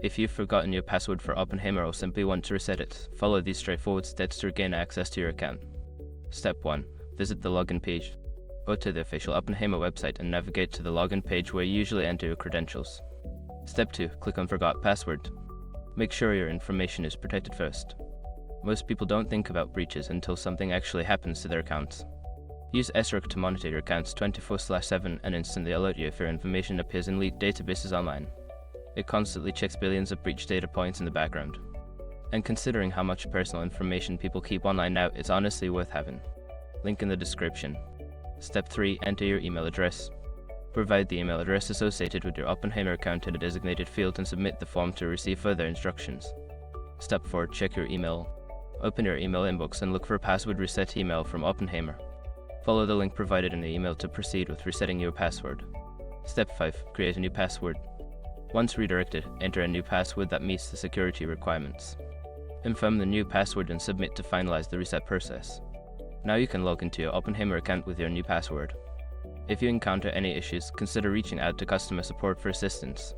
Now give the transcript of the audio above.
If you've forgotten your password for Oppenheimer or simply want to reset it, follow these straightforward steps to regain access to your account. Step 1. Visit the login page. Go to the official Oppenheimer website and navigate to the login page where you usually enter your credentials. Step 2. Click on Forgot Password. Make sure your information is protected first. Most people don't think about breaches until something actually happens to their accounts. Use SROC to monitor your accounts 24/7 and instantly alert you if your information appears in leaked databases online. It constantly checks billions of breach data points in the background. And considering how much personal information people keep online now, it's honestly worth having. Link in the description. Step 3. Enter your email address. Provide the email address associated with your Oppenheimer account in a designated field and submit the form to receive further instructions. Step 4. Check your email. Open your email inbox and look for a password reset email from Oppenheimer. Follow the link provided in the email to proceed with resetting your password. Step 5. Create a new password. Once redirected, enter a new password that meets the security requirements. Confirm the new password and submit to finalize the reset process. Now you can log into your Oppenheimer account with your new password. If you encounter any issues, consider reaching out to customer support for assistance.